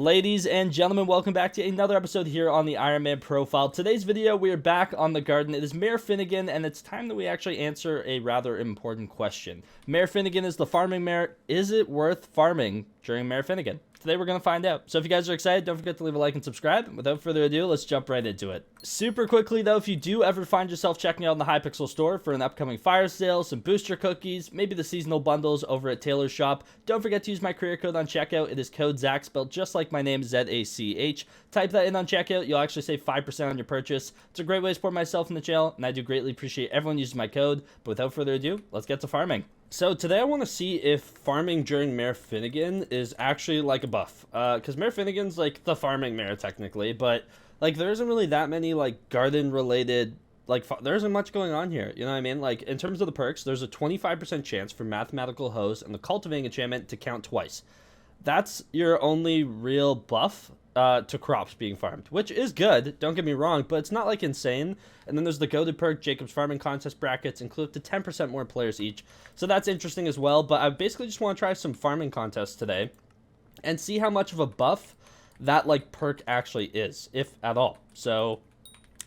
Ladies and gentlemen, welcome back to another episode here on the Ironman Profile. Today's video, we are back on the garden. It is Mayor Finnegan, and it's time that we actually answer a rather important question. Mayor Finnegan is the farming mayor. Is it worth farming during Mayor Finnegan? Today we're going to find out. So if you guys are excited, don't forget to leave a like and subscribe. Without further ado, let's jump right into it. Super quickly though, if you do ever find yourself checking out in the Hypixel store for an upcoming fire sale, some booster cookies, maybe the seasonal bundles over at Taylor's shop, don't forget to use my career code on checkout. It is code Zach, spelled just like my name, Z-A-C-H. Type that in on checkout. You'll actually save 5% on your purchase. It's a great way to support myself and the channel, and I do greatly appreciate everyone using my code. But without further ado, let's get to farming. So today I want to see if farming during Mayor Finnegan is actually like a buff. Because Mayor Finnegan's like the farming mayor technically, but like there isn't really that many like garden related, like there isn't much going on here. You know what I mean? Like in terms of the perks, there's a 25% chance for mathematical hose and the cultivating enchantment to count twice. That's your only real buff to crops being farmed, which is good, don't get me wrong, but it's not like insane. And then there's the goated perk, Jacob's farming contest brackets include up to 10% more players each, so that's interesting as well. But I basically just want to try some farming contests today and see how much of a buff that like perk actually is, if at all. So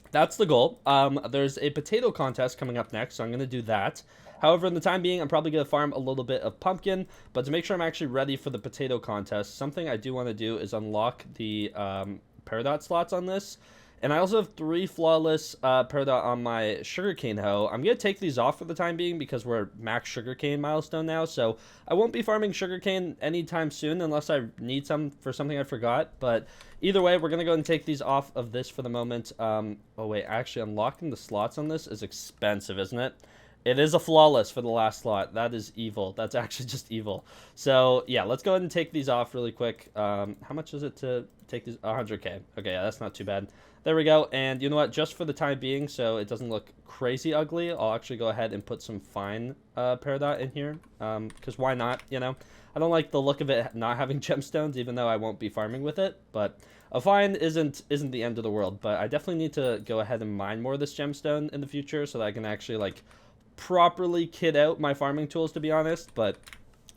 that's the goal. There's a potato contest coming up next, so I'm going to do that. However, in the time being, I'm probably going to farm a little bit of pumpkin, but to make sure I'm actually ready for the potato contest, something I do want to do is unlock the Peridot slots on this. And I also have 3 flawless Peridot on my sugarcane hoe. I'm going to take these off for the time being because we're max sugarcane milestone now, so I won't be farming sugarcane anytime soon unless I need some for something I forgot. But either way, we're going to go and take these off of this for the moment. Oh wait, actually unlocking the slots on this is expensive, isn't it? It is a flawless for the last slot. That is evil. That's actually just evil. So yeah, let's go ahead and take these off really quick. How much is it to take these? 100k. Okay, yeah, that's not too bad. There we go. And you know what? Just for the time being, so it doesn't look crazy ugly, I'll actually go ahead and put some fine Peridot in here. Because why not? You know, I don't like the look of it not having gemstones, even though I won't be farming with it. But a fine isn't the end of the world. But I definitely need to go ahead and mine more of this gemstone in the future so that I can actually like properly kit out my farming tools, to be honest. But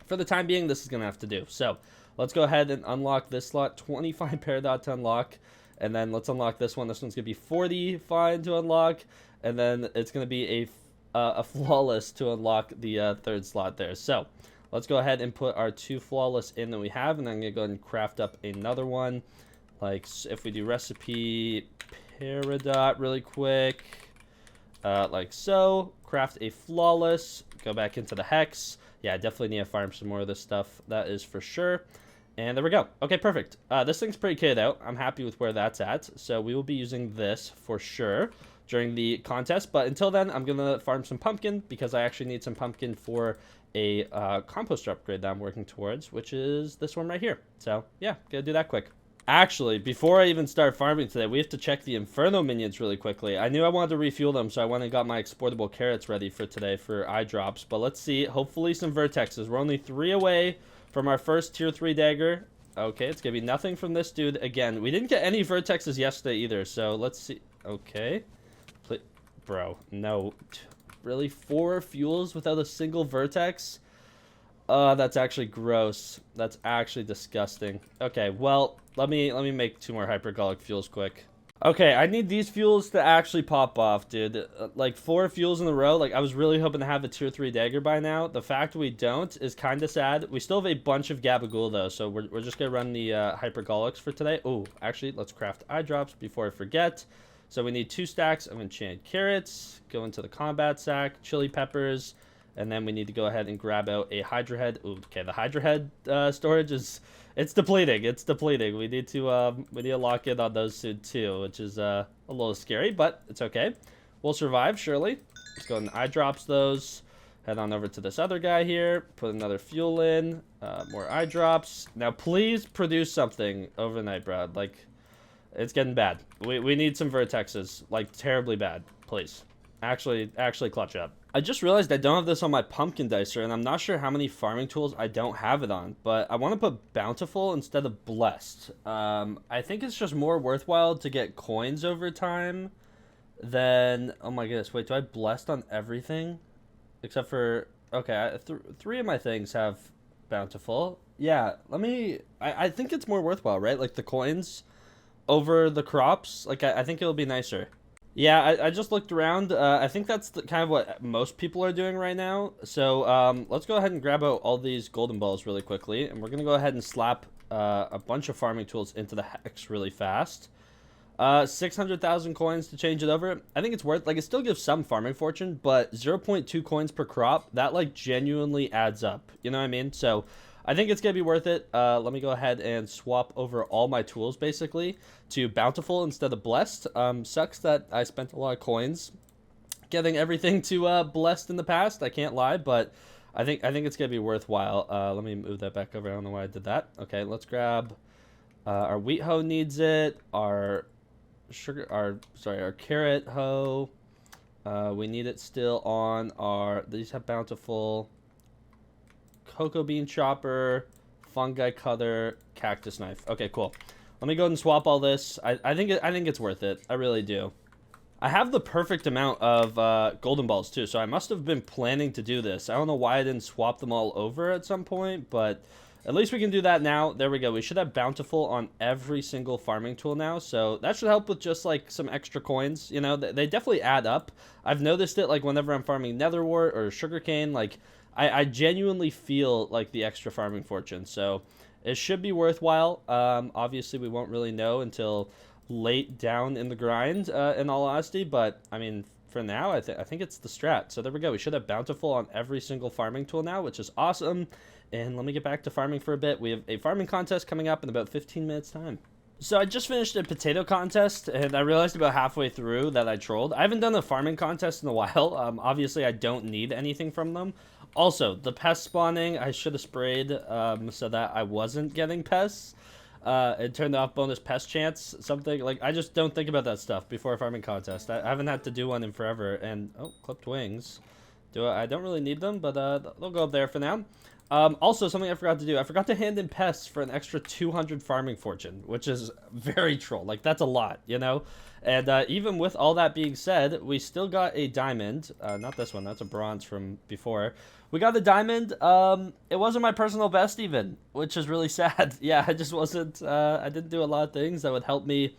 for the time being, this is gonna have to do. So let's go ahead and unlock this slot. 25 Peridot to unlock, and then let's unlock this one. This one's gonna be 40 fine to unlock, and then it's gonna be a flawless to unlock the third slot there. So let's go ahead and put our 2 flawless in that we have, and I'm gonna go ahead and craft up another one. Like if we do recipe Peridot really quick, like so. Craft a flawless, go back into the hex. Yeah, I definitely need to farm some more of this stuff, that is for sure. And there we go. Okay, perfect. This thing's pretty kitted out. I'm happy with where that's at. So we will be using this for sure during the contest. But until then, I'm going to farm some pumpkin because I actually need some pumpkin for a composter upgrade that I'm working towards, which is this one right here. So yeah, gonna do that quick. Actually, before I even start farming today, we have to check the Inferno minions really quickly. I knew I wanted to refuel them, so I went and got my exportable carrots ready for today for eye drops. But let's see. Hopefully some vertexes. We're only 3 away from our first tier 3 dagger. Okay, it's going to be nothing from this dude again. We didn't get any vertexes yesterday either, so let's see. Okay. Bro, no. Really? 4 fuels without a single vertex? That's actually gross. That's actually disgusting. Okay, well, let me make 2 more hypergolic fuels quick. Okay, I need these fuels to actually pop off, dude. Like 4 fuels in a row. Like I was really hoping to have a tier 3 dagger by now. The fact we don't is kind of sad. We still have a bunch of gabagool though, so we're just gonna run the hypergolics for today. Oh, actually, let's craft eye drops before I forget. So we need 2 stacks of enchanted carrots. Go into the combat sack, chili peppers. And then we need to go ahead and grab out a Hydra head. Ooh, okay, the Hydra head storage is it's depleting. It's depleting. We need to lock in on those soon too, which is a little scary, but it's okay. We'll survive surely. Let's go ahead and eye drops those. Head on over to this other guy here. Put another fuel in. More eye drops. Now please produce something overnight, Brad. Like it's getting bad. We need some vertexes, like terribly bad. Please, actually clutch up. I just realized I don't have this on my pumpkin dicer, and I'm not sure how many farming tools I don't have it on, but I want to put Bountiful instead of Blessed. I think it's just more worthwhile to get coins over time than... Oh my goodness, wait, do I Blessed on everything? Except for... Okay, 3 of my things have Bountiful. Yeah, I think it's more worthwhile, right? Like the coins over the crops. Like I think it'll be nicer. Yeah, I just looked around. I think that's kind of what most people are doing right now. So let's go ahead and grab out all these golden balls really quickly. And we're going to go ahead and slap a bunch of farming tools into the hex really fast. 600,000 coins to change it over. I think it's worth, like, it still gives some farming fortune, but 0.2 coins per crop, that, like, genuinely adds up. You know what I mean? So I think it's going to be worth it. Let me go ahead and swap over all my tools, basically, to Bountiful instead of Blessed. Sucks that I spent a lot of coins getting everything to Blessed in the past. I can't lie, but I think it's going to be worthwhile. Let me move that back over. I don't know why I did that. Okay, let's grab our wheat hoe needs it. Our carrot hoe. We need it still on our, these have Bountiful. Cocoa bean chopper, fungi cutter, cactus knife. Okay, cool. Let me go ahead and swap all this. I think it's worth it. I really do. I have the perfect amount of golden balls too, so I must have been planning to do this. I don't know why I didn't swap them all over at some point, but at least we can do that now. There we go. We should have Bountiful on every single farming tool now, so that should help with just like some extra coins. You know, they definitely add up. I've noticed it like whenever I'm farming netherwort or sugarcane, like I genuinely feel like the extra farming fortune, so it should be worthwhile. Obviously, we won't really know until late down in the grind, in all honesty, but I mean, for now, I think it's the strat. So there we go. We should have Bountiful on every single farming tool now, which is awesome. And let me get back to farming for a bit. We have a farming contest coming up in about 15 minutes time. So I just finished a potato contest, and I realized about halfway through that I trolled. I haven't done a farming contest in a while. Obviously, I don't need anything from them. Also, the pest spawning, I should have sprayed so that I wasn't getting pests. It turned off bonus pest chance, something. Like, I just don't think about that stuff before a farming contest. I haven't had to do one in forever. And, oh, clipped wings. I don't really need them, but they'll go up there for now. Also, something I forgot to do. I forgot to hand in pests for an extra 200 farming fortune, which is very troll. Like, that's a lot, you know? And even with all that being said, we still got a diamond. Not this one. That's a bronze from before. We got the diamond. It wasn't my personal best even, which is really sad. Yeah, I just wasn't... I didn't do a lot of things that would help me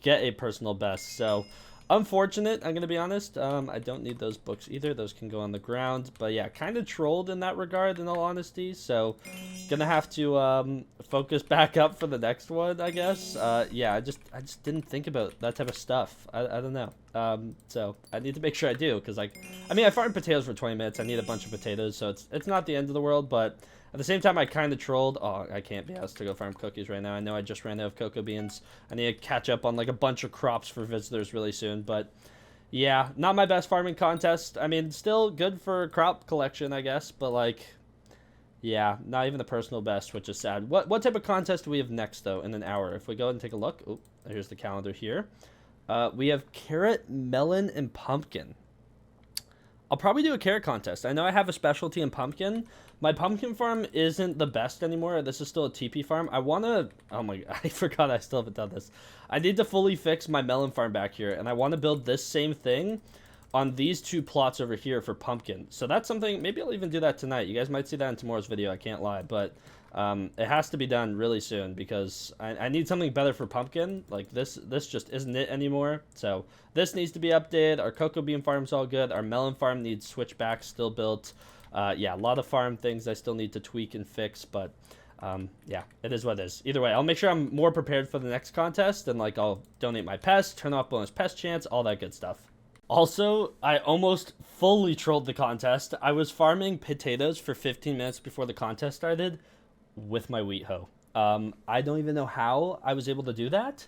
get a personal best. So, unfortunate, I'm going to be honest. I don't need those books either. Those can go on the ground. But yeah, kind of trolled in that regard, in all honesty. So, gonna have to focus back up for the next one, I guess. Yeah, I just didn't think about that type of stuff. I don't know. So, I need to make sure I do. Because, like, I mean, I farmed potatoes for 20 minutes. I need a bunch of potatoes. So, it's not the end of the world. But at the same time, I kind of trolled. Oh, I can't be asked to go farm cookies right now. I know I just ran out of cocoa beans. I need to catch up on, like, a bunch of crops for visitors really soon. But yeah, not my best farming contest. I mean, still good for crop collection, I guess. But, like, yeah, not even the personal best, which is sad. What type of contest do we have next, though, in an hour? If we go and take a look. Oh, here's the calendar here. We have carrot, melon, and pumpkin. I'll probably do a carrot contest. I know I have a specialty in pumpkin. My pumpkin farm isn't the best anymore. This is still a TP farm. I want to... Oh my god, I forgot I still haven't done this. I need to fully fix my melon farm back here, and I want to build this same thing on these two plots over here for pumpkin. So that's something... Maybe I'll even do that tonight. You guys might see that in tomorrow's video. I can't lie, but it has to be done really soon because I need something better for pumpkin. Like, this just isn't it anymore. So this needs to be updated. Our cocoa bean farm's all good. Our melon farm needs switchbacks still built. Yeah, a lot of farm things I still need to tweak and fix, but yeah, it is what it is. Either way, I'll make sure I'm more prepared for the next contest, and like I'll donate my pests, turn off bonus pest chance, all that good stuff. Also, I almost fully trolled the contest. I was farming potatoes for 15 minutes before the contest started with my wheat hoe. I don't even know how I was able to do that.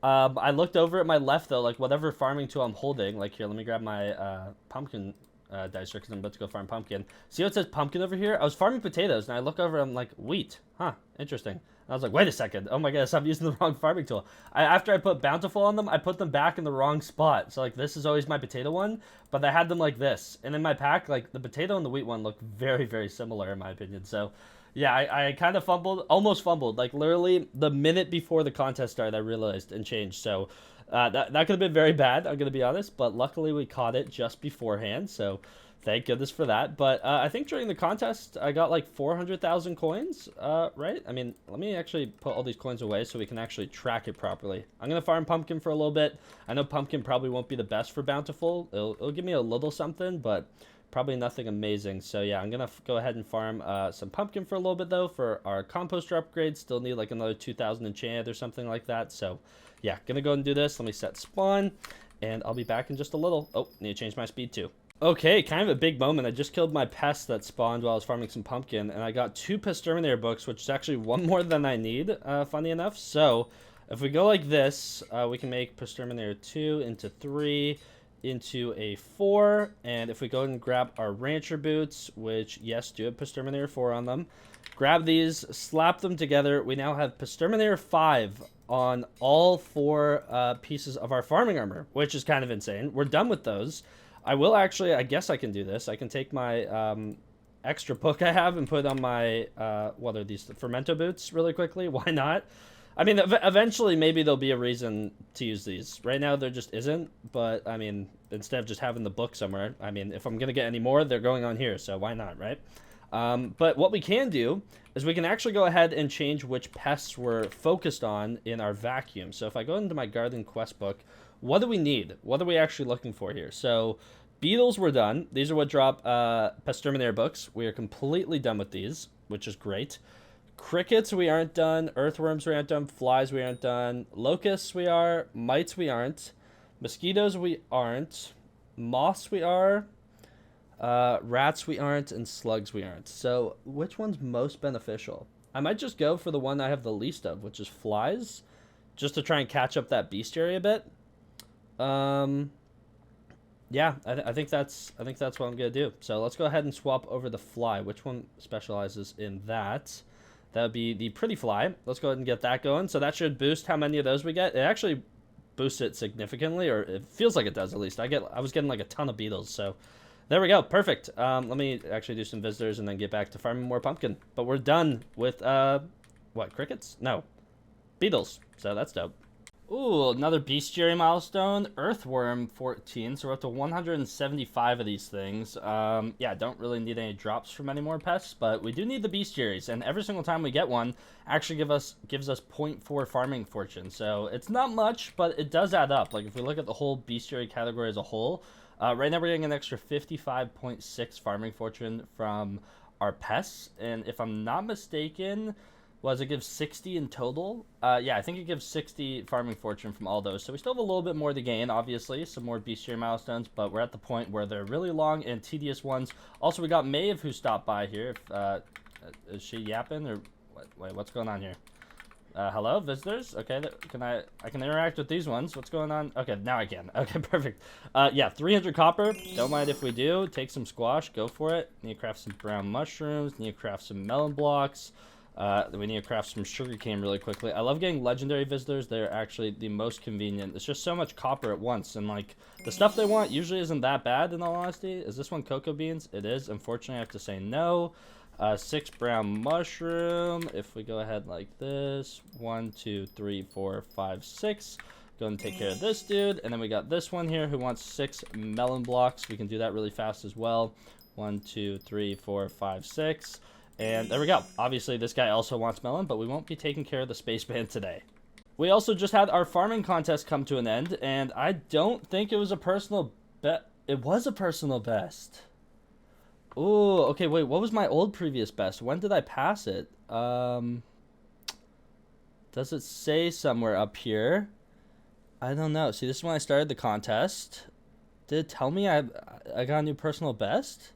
I looked over at my left, though, like whatever farming tool I'm holding. Like here, let me grab my pumpkin dicer because I'm about to go farm pumpkin. See how it says pumpkin over here? I was farming potatoes, and I look over and I'm like, wheat. Huh, interesting. I was like, wait a second. Oh my gosh, I'm using the wrong farming tool. After I put Bountiful on them, I put them back in the wrong spot. So, like, this is always my potato one, but I had them like this. And in my pack, like, the potato and the wheat one look very, very similar, in my opinion. So, yeah, I kind of fumbled, almost fumbled. Like, literally, the minute before the contest started, I realized and changed. So, that could have been very bad, I'm going to be honest. But luckily, we caught it just beforehand. So, Thank goodness for that. But I think during the contest, I got like 400,000 coins, right? I mean, let me actually put all these coins away so we can actually track it properly. I'm going to farm pumpkin for a little bit. I know pumpkin probably won't be the best for Bountiful. It'll give me a little something, but probably nothing amazing. So yeah, I'm going to go ahead and farm some pumpkin for a little bit, though, for our composter upgrade. Still need like another 2,000 enchant or something like that. So yeah, going to go and do this. Let me set spawn, and I'll be back in just a little. Oh, need to change my speed too. Okay, kind of a big moment. I just killed my pest that spawned while I was farming some pumpkin, and I got 2 Pesterminator books, which is actually 1 more than I need, funny enough. So, if we go like this, we can make Pesterminator 2 into 3 into a 4, and if we go and grab our Rancher boots, which, yes, do have Pesterminator 4 on them, grab these, slap them together, we now have Pesterminator 5 on all 4 pieces of our farming armor, which is kind of insane. We're done with those. I will actually, I guess I can do this. I can take my extra book I have and put on my, what are these, Fermento boots really quickly. Why not? I mean, eventually maybe there'll be a reason to use these. Right now there just isn't, but I mean, instead of just having the book somewhere, I mean, if I'm going to get any more, they're going on here, so why not, right? But what we can do is we can actually go ahead and change which pests we're focused on in our vacuum. So if I go into my garden quest book, what do we need? What are we actually looking for here? So beetles were done. These are what drop Pesterminator books. We are completely done with these, which is great. Crickets we aren't done. Earthworms we aren't done. Flies we aren't done. Locusts we are. Mites we aren't. Mosquitoes we aren't. Moths we are. Rats we aren't. And slugs we aren't. So which one's most beneficial? I might just go for the one I have the least of, which is flies, just to try and catch up that bestiary a bit. Yeah, I think that's what I'm gonna do. So let's go ahead and swap over the fly. Which one specializes in that? That would be the pretty fly. Let's go ahead and get that going. So that should boost how many of those we get. It actually boosts it significantly, or it feels like it does at least. I was getting like a ton of beetles, so there we go. Perfect. Let me actually do some visitors and then get back to farming more pumpkin. But we're done with what, crickets? No, beetles. So that's dope. Ooh, another bestiary milestone, Earthworm 14, so we're up to 175 of these things. Yeah, don't really need any drops from any more pests, but we do need the bestiaries, and every single time we get one, actually gives us 0.4 farming fortune. So it's not much, but it does add up. Like if we look at the whole bestiary category as a whole, right now we're getting an extra 55.6 farming fortune from our pests, and if I'm not mistaken, does it give 60 in total? Yeah, I think it gives 60 farming fortune from all those. So we still have a little bit more to gain, obviously. Some more bestiary milestones, but we're at the point where they're really long and tedious ones. Also, we got Maeve who stopped by here. Is she yapping? Or wait, what's going on here? Hello, visitors? Okay, I can interact with these ones. What's going on? Okay, now I can. Okay, perfect. Yeah, 300 copper. Don't mind if we do. Take some squash. Go for it. Need to craft some brown mushrooms. Need to craft some melon blocks. We need to craft some sugarcane really quickly. I love getting legendary visitors. They're actually the most convenient. It's just so much copper at once, and like the stuff they want usually isn't that bad, in all honesty. Is this one cocoa beans? It is. Unfortunately, I have to say no. 6 brown mushroom. If we go ahead like this, 1 2 3 4 5 6. Go and take care of this dude, and then we got this one here who wants 6 melon blocks. We can do that really fast as well. 1 2 3 4 5 6. And there we go. Obviously, this guy also wants melon, but we won't be taking care of the space band today. We also just had our farming contest come to an end, and I don't think it was a personal best. It was a personal best. Ooh, okay, wait, what was my old previous best? When did I pass it? Does it say somewhere up here? I don't know. See, this is when I started the contest. Did it tell me I got a new personal best?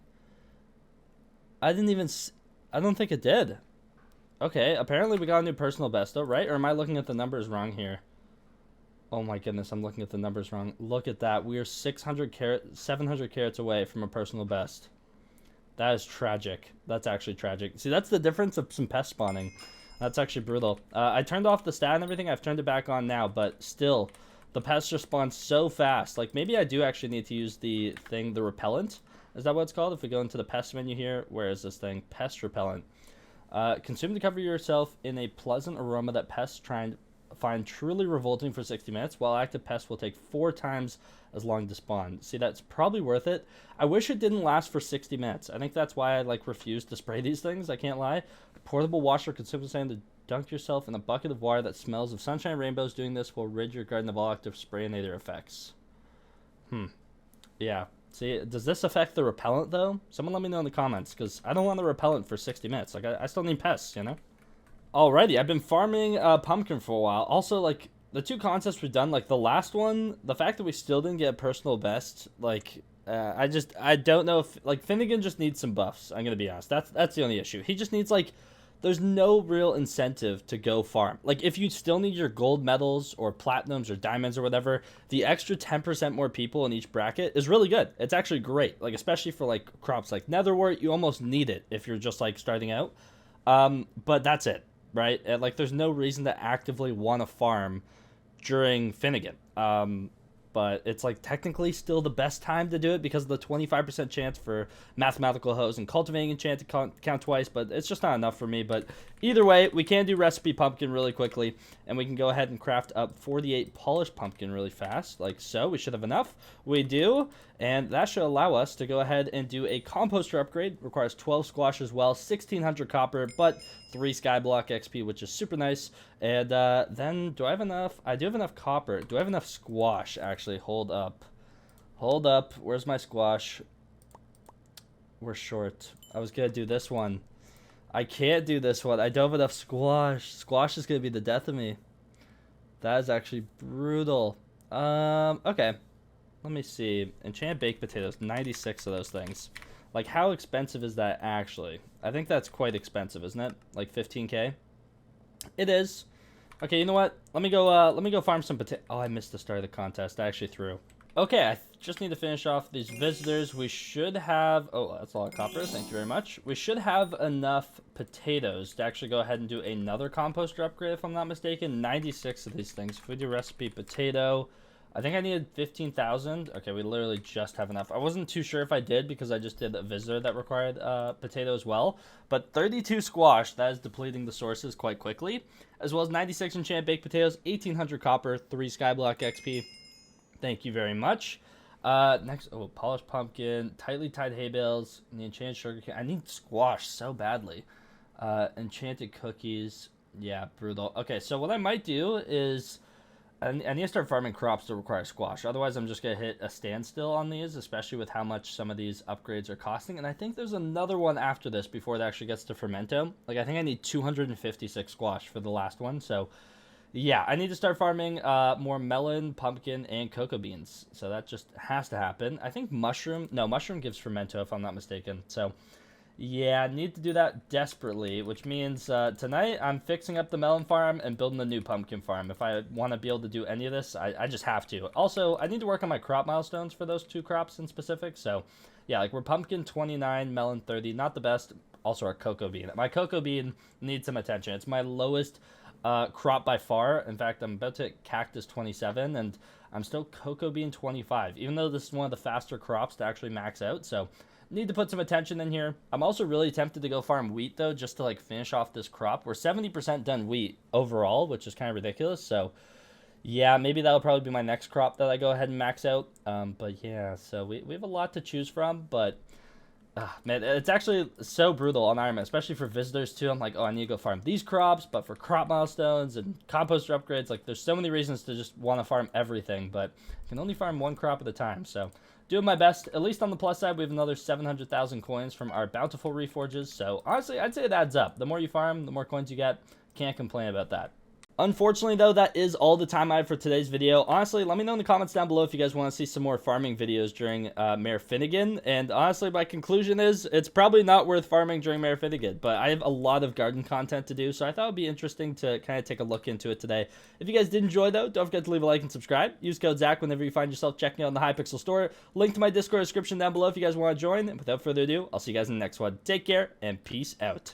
I don't think it did. Okay, apparently we got a new personal best though, right? Or am I looking at the numbers wrong here? Oh my goodness, I'm looking at the numbers wrong. Look at that. We are 700 carats away from a personal best. That is tragic. That's actually tragic. See, that's the difference of some pest spawning. That's actually brutal. I turned off the stat and everything. I've turned it back on now, but still, the pests just spawn so fast. Like, maybe I do actually need to use the repellent. Is that what it's called? If we go into the pest menu here, where is this thing? Pest repellent. Consume to cover yourself in a pleasant aroma that pests try and find truly revolting for 60 minutes, while active pests will take 4 times as long to spawn. See, that's probably worth it. I wish it didn't last for 60 minutes. I think that's why I like refuse to spray these things. I can't lie. Portable washer could simply say to dunk yourself in a bucket of water that smells of sunshine and rainbows. Doing this will rid your garden of all active sprayinator effects. Yeah. See, does this affect the repellent, though? Someone let me know in the comments, because I don't want the repellent for 60 minutes. Like, I still need pests, you know? Alrighty, I've been farming pumpkin for a while. Also, like, the 2 contests we've done, like, the last one, the fact that we still didn't get personal best, like, I don't know if, like, Finnegan just needs some buffs, I'm gonna be honest. That's the only issue. He just needs, like, there's no real incentive to go farm. Like, if you still need your gold medals or platinums or diamonds or whatever, the extra 10% more people in each bracket is really good. It's actually great. Like, especially for, like, crops like netherwort, you almost need it if you're just, like, starting out. But that's it, right? And, like, there's no reason to actively want to farm during Finnegan. But it's like technically still the best time to do it because of the 25% chance for mathematical hose and cultivating enchant to count twice, but it's just not enough for me. But either way, we can do recipe pumpkin really quickly, and we can go ahead and craft up 48 polished pumpkin really fast, like so. We should have enough. We do, and that should allow us to go ahead and do a composter upgrade. Requires 12 squash as well, 1600 copper, but 3 skyblock XP, which is super nice. And then, do I have enough? I do have enough copper. Do I have enough squash, actually? Hold up. Hold up. Where's my squash? We're short. I was going to do this one. I can't do this one. I don't have enough squash. Squash is going to be the death of me. That is actually brutal. Okay. Let me see. Enchant baked potatoes. 96 of those things. Like, how expensive is that actually? I think that's quite expensive, isn't it? Like 15k? It is. Okay, you know what? Let me go farm some potato. Oh, I missed the start of the contest. I actually threw. Okay, I just need to finish off these visitors. We should have... Oh, that's a lot of copper. Thank you very much. We should have enough potatoes to actually go ahead and do another composter upgrade, if I'm not mistaken. 96 of these things. If we do recipe potato... I think I needed 15,000. Okay, we literally just have enough. I wasn't too sure if I did because I just did a visitor that required potato as well. But 32 squash, that is depleting the sources quite quickly. As well as 96 enchant baked potatoes, 1800 copper, 3 skyblock XP. Thank you very much. Next, oh, polished pumpkin, tightly tied hay bales, and the enchanted sugar cane. I need squash so badly. Enchanted cookies. Yeah, brutal. Okay, so what I might do is... I need to start farming crops that require squash. Otherwise, I'm just going to hit a standstill on these, especially with how much some of these upgrades are costing. And I think there's another one after this before it actually gets to fermento. Like, I think I need 256 squash for the last one. So, yeah, I need to start farming more melon, pumpkin, and cocoa beans. So that just has to happen. I think mushroom... No, mushroom gives fermento, if I'm not mistaken. So... yeah, I need to do that desperately, which means tonight I'm fixing up the melon farm and building the new pumpkin farm. If I want to be able to do any of this, I just have to. Also, I need to work on my crop milestones for those 2 crops in specific. So, yeah, like we're pumpkin 29, melon 30, not the best. Also, our cocoa bean. My cocoa bean needs some attention. It's my lowest crop by far. In fact, I'm about to hit cactus 27, and I'm still cocoa bean 25, even though this is one of the faster crops to actually max out. So... need to put some attention in here. I'm also really tempted to go farm wheat, though, just to, like, finish off this crop. We're 70% done wheat overall, which is kind of ridiculous. So, yeah, maybe that'll probably be my next crop that I go ahead and max out. But, yeah, so we have a lot to choose from. But, man, it's actually so brutal on Ironman, especially for visitors, too. I'm like, oh, I need to go farm these crops. But for crop milestones and composter upgrades, like, there's so many reasons to just want to farm everything. But I can only farm 1 crop at a time, so... doing my best. At least on the plus side, we have another 700,000 coins from our Bountiful reforges. So, honestly, I'd say it adds up. The more you farm, the more coins you get. Can't complain about that. Unfortunately, though, that is all the time I have for today's video. Honestly, let me know in the comments down below if you guys want to see some more farming videos during Mayor Finnegan. And honestly, my conclusion is it's probably not worth farming during Mayor Finnegan. But I have a lot of garden content to do, so I thought it would be interesting to kind of take a look into it today. If you guys did enjoy, though, don't forget to leave a like and subscribe. Use code Zach whenever you find yourself checking out in the Hypixel store. Link to my Discord description down below if you guys want to join. And without further ado, I'll see you guys in the next one. Take care, and peace out.